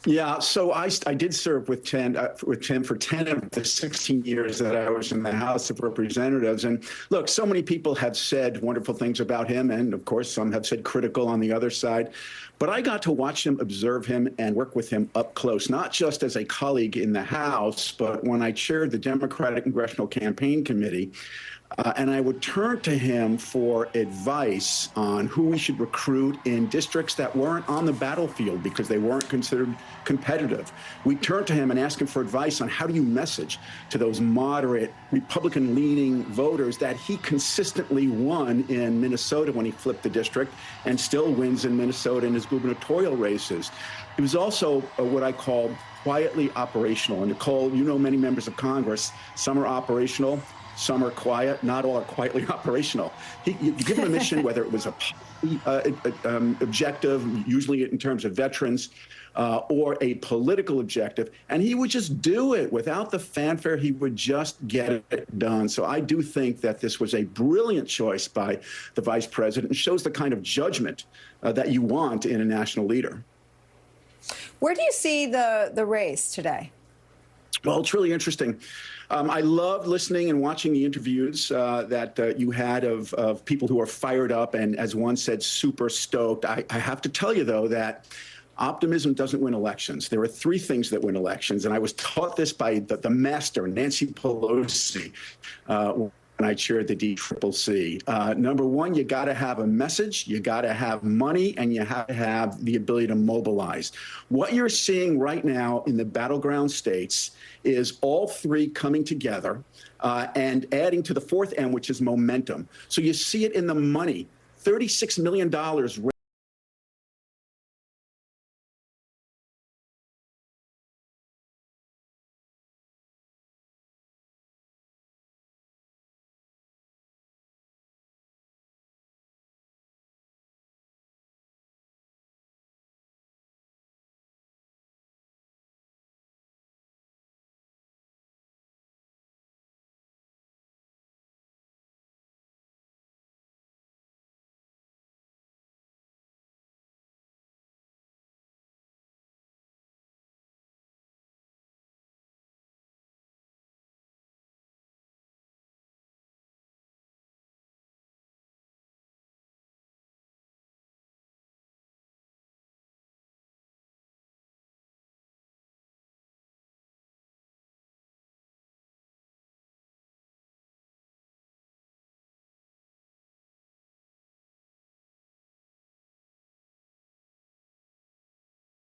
Yeah, so I did serve with Tim for 10 of the 16 years that I was in the House of Representatives. And look, so many people have said wonderful things about him, and of course, some have said critical on the other side. But I got to watch him, observe him, and work with him up close, not just as a colleague in the House, but when I chaired the Democratic Congressional Campaign Committee. And I would turn to him for advice on who we should recruit in districts that weren't on the battlefield because they weren't considered competitive. We'd turn to him and ask him for advice on how do you message to those moderate Republican-leaning voters that he consistently won in Minnesota when he flipped the district and still wins in Minnesota in his gubernatorial races. He was also what I call quietly operational. And Nicolle, you know many members of Congress, some are operational, some are quiet, not all are quietly operational. You give him a mission, whether it was a objective, usually in terms of veterans, or a political objective, and he would just do it without the fanfare. He would just get it done. So I do think that this was a brilliant choice by the vice president and shows the kind of judgment that you want in a national leader. Where do you see the race today? Well, it's really interesting. I loved listening and watching the interviews that you had of people who are fired up and, as one said, super stoked. I have to tell you, though, that optimism doesn't win elections. There are three things that win elections, and I was taught this by the master, Nancy Pelosi, when I chaired the DCCC. Number one, you got to have a message, you got to have money, and you have to have the ability to mobilize. What you're seeing right now in the battleground states is all three coming together and adding to the fourth M, which is momentum. So you see it in the money, $36 million.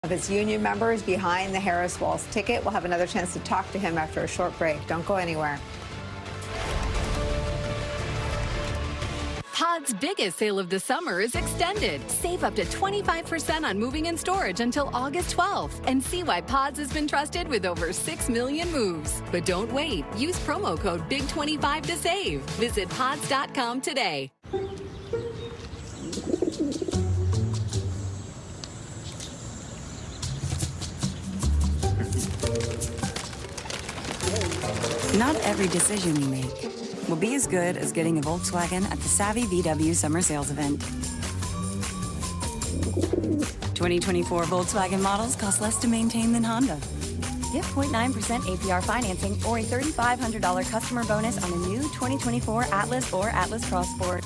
Of its union members behind the Harris-Walz ticket. We'll have another chance to talk to him after a short break. Don't go anywhere. Pod's biggest sale of the summer is extended. Save up to 25% on moving and storage until August 12th. And see why Pods has been trusted with over 6 million moves. But don't wait. Use promo code BIG25 to save. Visit pods.com today. Not every decision you make will be as good as getting a Volkswagen at the Savvy VW Summer Sales Event. 2024 Volkswagen models cost less to maintain than Honda. Get 0.9% APR financing or a $3,500 customer bonus on a new 2024 Atlas or Atlas Cross Sport.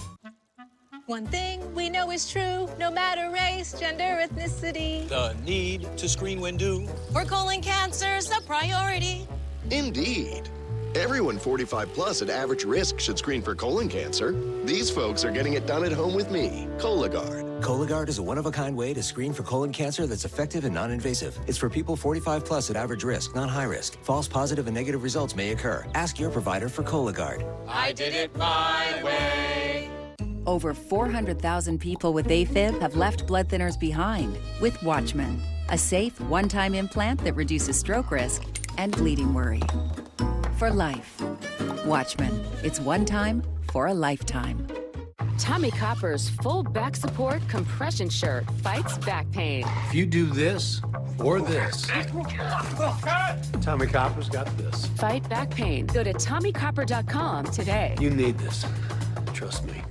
One thing we know is true, no matter race, gender, ethnicity. The need to screen when due. For colon cancer's a priority. Indeed. Everyone 45 plus at average risk should screen for colon cancer. These folks are getting it done at home with me, Cologuard. Cologuard is a one-of-a-kind way to screen for colon cancer that's effective and non-invasive. It's for people 45 plus at average risk, not high risk. False positive and negative results may occur. Ask your provider for Cologuard. I did it my way. Over 400,000 people with AFib have left blood thinners behind with Watchman, a safe one-time implant that reduces stroke risk and bleeding worry. For life. Watchman. It's one time for a lifetime. Tommy Copper's full back support compression shirt fights back pain. If you do this or this, Tommy Copper's got this. Fight back pain. Go to TommyCopper.com today. You need this. Trust me.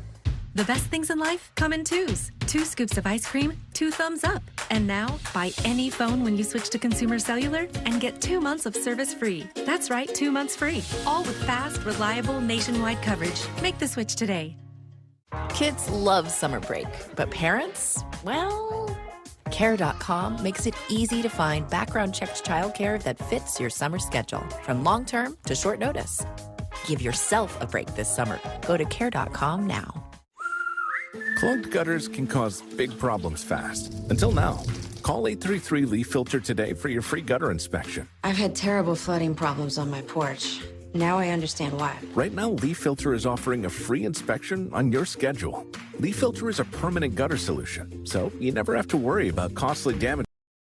The best things in life come in twos. 2 scoops of ice cream, 2 thumbs up. And now, buy any phone when you switch to Consumer Cellular and get 2 months of service free. That's right, 2 months free. All with fast, reliable, nationwide coverage. Make the switch today. Kids love summer break, but parents, well, Care.com makes it easy to find background-checked childcare that fits your summer schedule, from long-term to short notice. Give yourself a break this summer. Go to Care.com now. Clogged gutters can cause big problems fast. Until now. Call 833 Leaf Filter today for your free gutter inspection. I've had terrible flooding problems on my porch. Now I understand why. Right now, Leaf Filter is offering a free inspection on your schedule. Leaf Filter is a permanent gutter solution, so you never have to worry about costly damage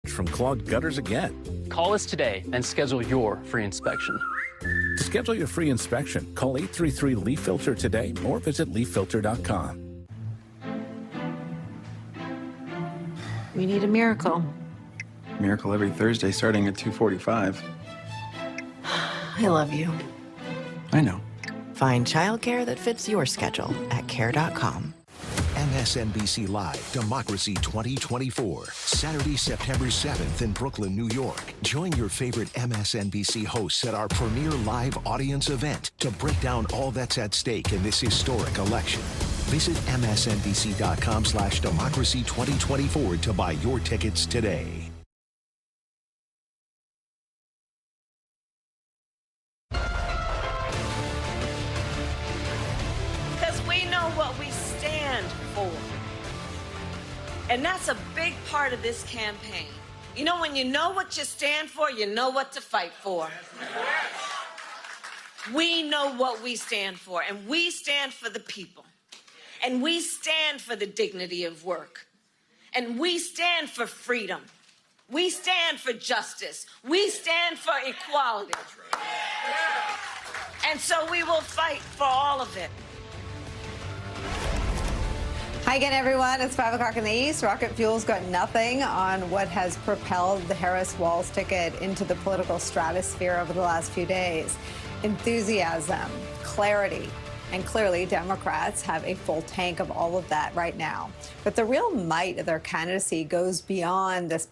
from clogged gutters again. Call us today and schedule your free inspection. To schedule your free inspection, call 833 Leaf Filter today or visit leaffilter.com. We need a miracle. Miracle every Thursday starting at 2:45. I love you. I know. Find childcare that fits your schedule at Care.com. MSNBC Live Democracy 2024, Saturday, September 7th in Brooklyn, New York. Join your favorite MSNBC hosts at our premier live audience event to break down all that's at stake in this historic election. Visit msnbc.com/democracy 2024 to buy your tickets today. know what we stand for. And that's a big part of this campaign. You know, when you know what you stand for, you know what to fight for. We know what we stand for, and we stand for the people. And we stand for the dignity of work. And we stand for freedom. We stand for justice. We stand for equality. And so we will fight for all of it. Hi again, everyone. It's 5 o'clock in the East. Rocket Fuel's got nothing on what has propelled the Harris-Walz ticket into the political stratosphere over the last few days. Enthusiasm, clarity, and clearly Democrats have a full tank of all of that right now. But the real might of their candidacy goes beyond this